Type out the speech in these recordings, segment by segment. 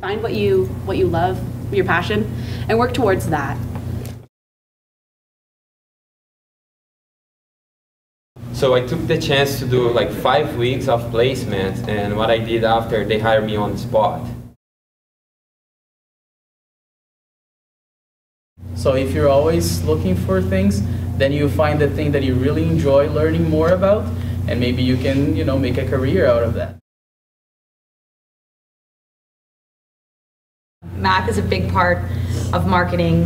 Find what you love, your passion, and work towards that. So I took the chance to do like 5 weeks of placement, and what I did after, they hired me on the spot. So if you're always looking for things, then you find the thing that you really enjoy learning more about, and maybe you can, make a career out of that. Math is a big part of marketing,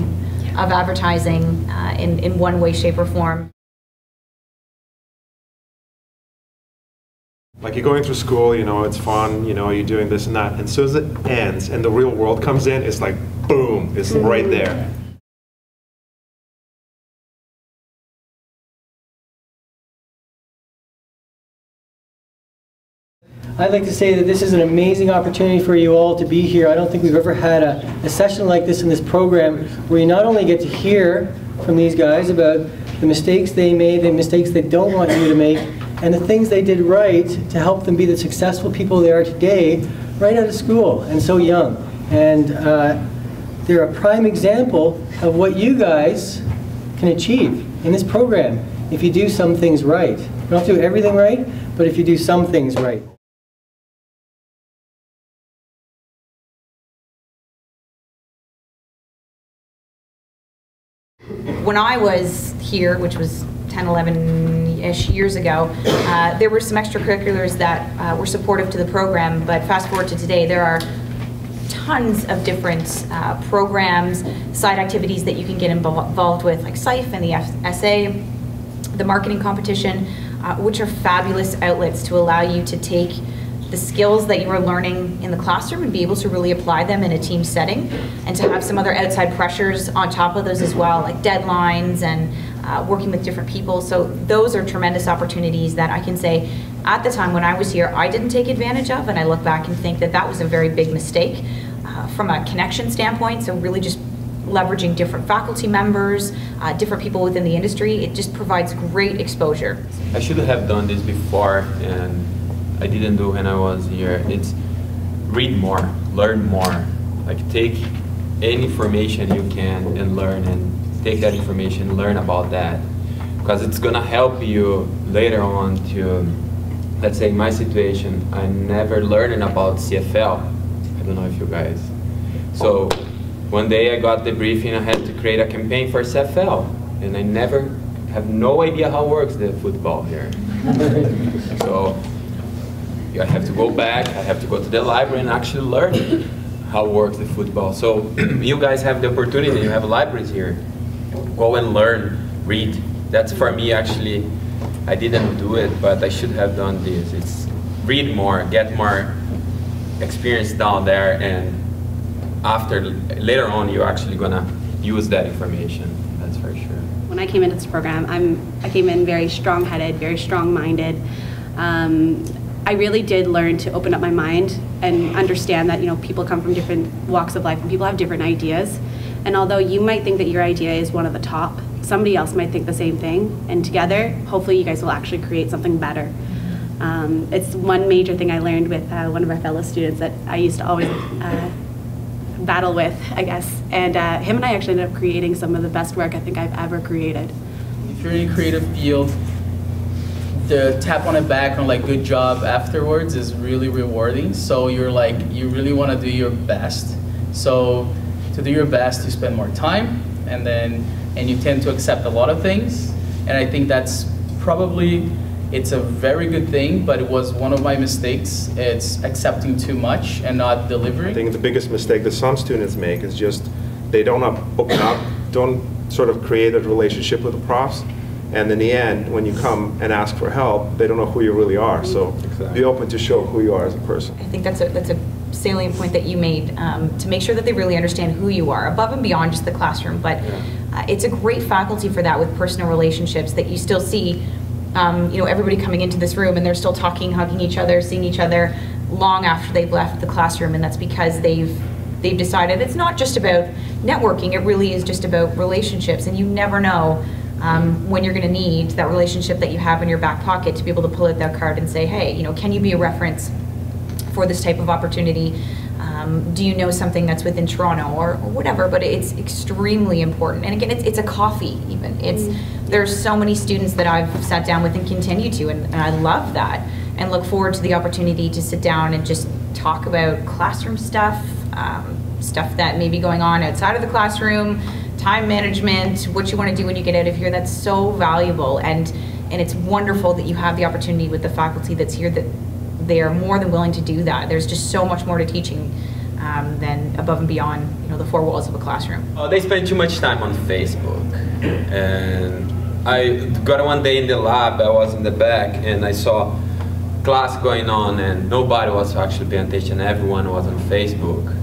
of advertising, in one way, shape, or form. Like you're going through school, it's fun, you're doing this and that, and as soon as it ends and the real world comes in, it's like, boom, it's right there. I'd like to say that this is an amazing opportunity for you all to be here. I don't think we've ever had a session like this in this program where you not only get to hear from these guys about the mistakes they made, the mistakes they don't want you to make, and the things they did right to help them be the successful people they are today, right out of school and so young. And they're a prime example of what you guys can achieve in this program if you do some things right. You don't have to do everything right, but if you do some things right. When I was here, which was 10, 11-ish years ago, there were some extracurriculars that were supportive to the program, but fast forward to today, there are tons of different programs, side activities that you can get involved with, like SIFE and the SA, the marketing competition, which are fabulous outlets to allow you to take the skills that you are learning in the classroom and be able to really apply them in a team setting, and to have some other outside pressures on top of those as well, like deadlines and working with different people. So those are tremendous opportunities that I can say at the time when I was here I didn't take advantage of, and I look back and think that that was a very big mistake from a connection standpoint. So really just leveraging different faculty members, different people within the industry, it just provides great exposure. I should have done this before, and I didn't do when I was here. It's read more, learn more. Like take any information you can and learn, and take that information, learn about that. Because it's gonna help you later on to, let's say in my situation, I never learned about CFL. I don't know if you guys. So one day I got the briefing, I had to create a campaign for CFL, and I have no idea how works the football here. So I have to go back, I have to go to the library and actually learn how works the football. So you guys have the opportunity, you have libraries here. Go and learn, read. That's for me actually, I didn't do it, but I should have done this. It's read more, get more experience down there, and later on you're actually gonna use that information, that's for sure. When I came into this program, I came in very strong-headed, very strong-minded. I really did learn to open up my mind and understand that people come from different walks of life and people have different ideas. And although you might think that your idea is one of the top, somebody else might think the same thing. And together, hopefully you guys will actually create something better. It's one major thing I learned with one of our fellow students that I used to always battle with, I guess. And him and I actually ended up creating some of the best work I think I've ever created. If you're in a creative field, the tap on the back on like good job afterwards is really rewarding. So you really want to do your best. So to do your best, you spend more time, and you tend to accept a lot of things. And I think that's probably, it's a very good thing, but it was one of my mistakes. It's accepting too much and not delivering. I think the biggest mistake that some students make is just they don't open up, don't sort of create a relationship with the profs. And in the end, when you come and ask for help, they don't know who you really are. So be open to show who you are as a person. I think that's a salient point that you made, to make sure that they really understand who you are, above and beyond just the classroom. But it's a great faculty for that, with personal relationships, that you still see everybody coming into this room and they're still talking, hugging each other, seeing each other long after they've left the classroom. And that's because they've decided it's not just about networking, it really is just about relationships. And you never know when you're going to need that relationship that you have in your back pocket to be able to pull out that card and say, hey, can you be a reference for this type of opportunity? Do you know something that's within Toronto or whatever? But it's extremely important. And again, it's a coffee even. There's so many students that I've sat down with and continue to, and I love that and look forward to the opportunity to sit down and just talk about classroom stuff, stuff that may be going on outside of the classroom, time management, what you want to do when you get out of here. That's so valuable, and it's wonderful that you have the opportunity with the faculty that's here, that they are more than willing to do that. There's just so much more to teaching than above and beyond, the four walls of a classroom. They spend too much time on Facebook, and I got one day in the lab, I was in the back, and I saw class going on, and nobody was actually paying attention. Everyone was on Facebook.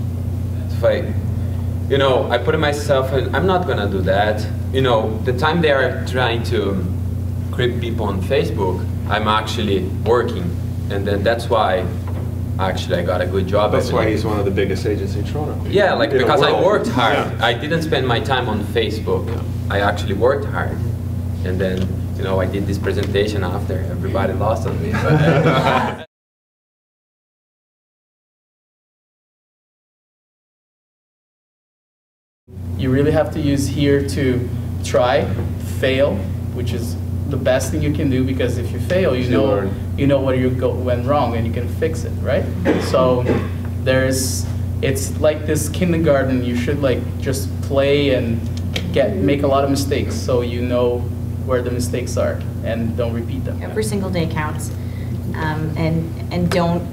It's like, I put myself in, I'm not gonna do that. The time they are trying to creep people on Facebook, I'm actually working, and then that's why actually I got a good job. That's why he's one of the biggest agents in Toronto. Yeah, like because I worked hard. Yeah. I didn't spend my time on Facebook. Yeah. I actually worked hard, and then I did this presentation after. Everybody lost on me. You really have to use here to try, fail, which is the best thing you can do, because if you fail, you know where you went wrong and you can fix it, right? So it's like this kindergarten. You should just play and make a lot of mistakes, so you know where the mistakes are and don't repeat them. Every single day counts, and don't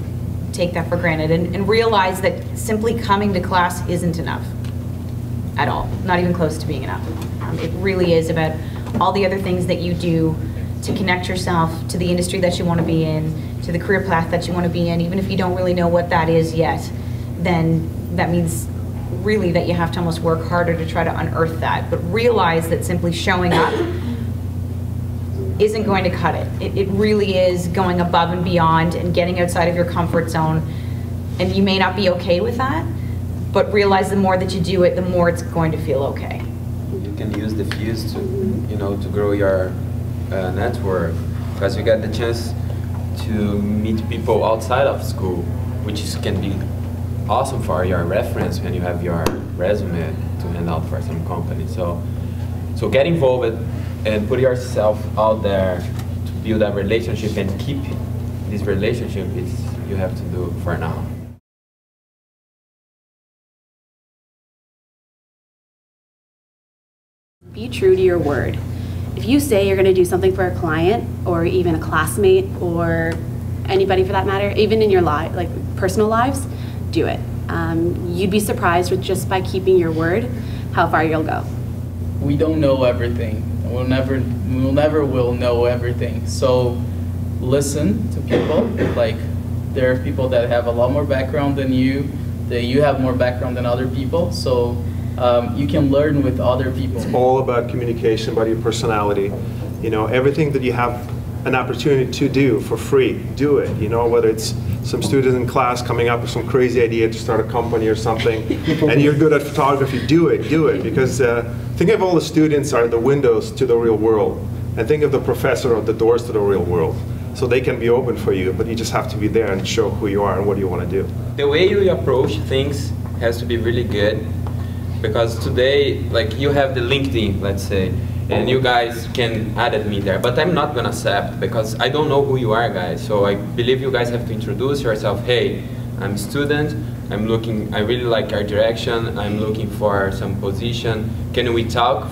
take that for granted, and realize that simply coming to class isn't enough at all, not even close to being enough. It really is about all the other things that you do to connect yourself to the industry that you want to be in, to the career path that you want to be in. Even if you don't really know what that is yet, then that means really that you have to almost work harder to try to unearth that. But realize that simply showing up isn't going to cut it. It really is going above and beyond and getting outside of your comfort zone. And you may not be okay with that, but realize the more that you do it, the more it's going to feel okay. You can use the fuse to, to grow your network, because you get the chance to meet people outside of school, which can be awesome for your reference when you have your resume to hand out for some company. So get involved and put yourself out there to build a relationship and keep this relationship. You have to do for now. Be true to your word. If you say you're going to do something for a client or even a classmate or anybody for that matter, even in your personal lives, do it. You'd be surprised with just by keeping your word how far you'll go. We don't know everything. We'll never will know everything. So listen to people. There are people that have a lot more background than you, that you have more background than other people. So you can learn with other people. It's all about communication, about your personality. Everything that you have an opportunity to do for free, do it. Whether it's some student in class coming up with some crazy idea to start a company or something, and you're good at photography, do it. Because think of all the students are the windows to the real world, and think of the professor of the doors to the real world. So they can be open for you, but you just have to be there and show who you are and what you want to do. The way you approach things has to be really good. Because today, you have the LinkedIn, let's say, and you guys can add me there, but I'm not gonna accept because I don't know who you are, guys. So I believe you guys have to introduce yourself. Hey, I'm a student, I really like our direction, I'm looking for some position. Can we talk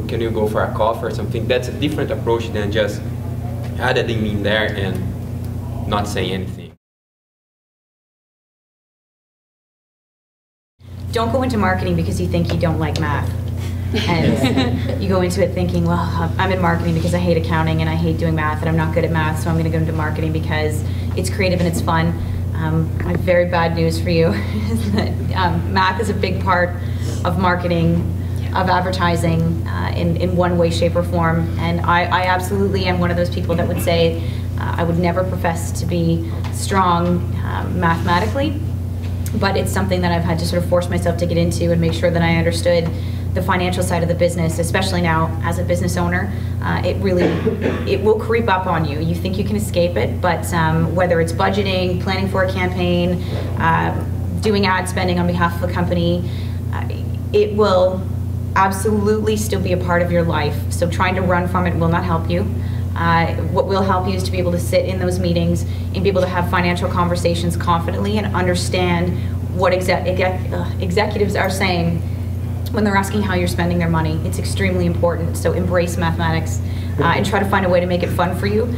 can you go for a coffee or something? That's a different approach than just adding me in there and not saying anything. Don't go into marketing because you think you don't like math. And you go into it thinking, well, I'm in marketing because I hate accounting and I hate doing math and I'm not good at math, so I'm going to go into marketing because it's creative and it's fun. I have very bad news for you. Is that, math is a big part of marketing, of advertising in one way, shape, or form. And I absolutely am one of those people that would say I would never profess to be strong mathematically. But it's something that I've had to sort of force myself to get into and make sure that I understood the financial side of the business, especially now as a business owner. It will creep up on you. You think you can escape it, but whether it's budgeting, planning for a campaign, doing ad spending on behalf of a company, it will absolutely still be a part of your life. So trying to run from it will not help you. What will help you is to be able to sit in those meetings and be able to have financial conversations confidently and understand what executives are saying when they're asking how you're spending their money. It's extremely important. So embrace mathematics and try to find a way to make it fun for you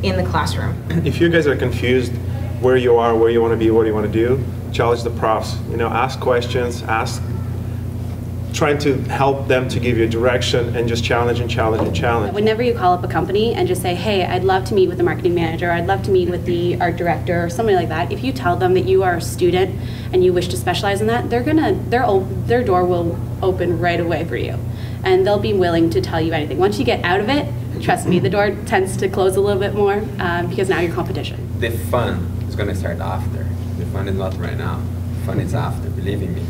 in the classroom. If you guys are confused where you are, where you want to be, what you want to do, challenge the profs. You know, ask questions, trying to help them to give you a direction, and just challenge and challenge and challenge. Whenever you call up a company and just say, hey, I'd love to meet with the marketing manager, I'd love to meet with the art director, or somebody like that, if you tell them that you are a student and you wish to specialize in that, their door will open right away for you. And they'll be willing to tell you anything. Once you get out of it, trust me, the door tends to close a little bit more because now you're competition. The fun is going to start after. The fun is not right now. The fun is after, believe in me.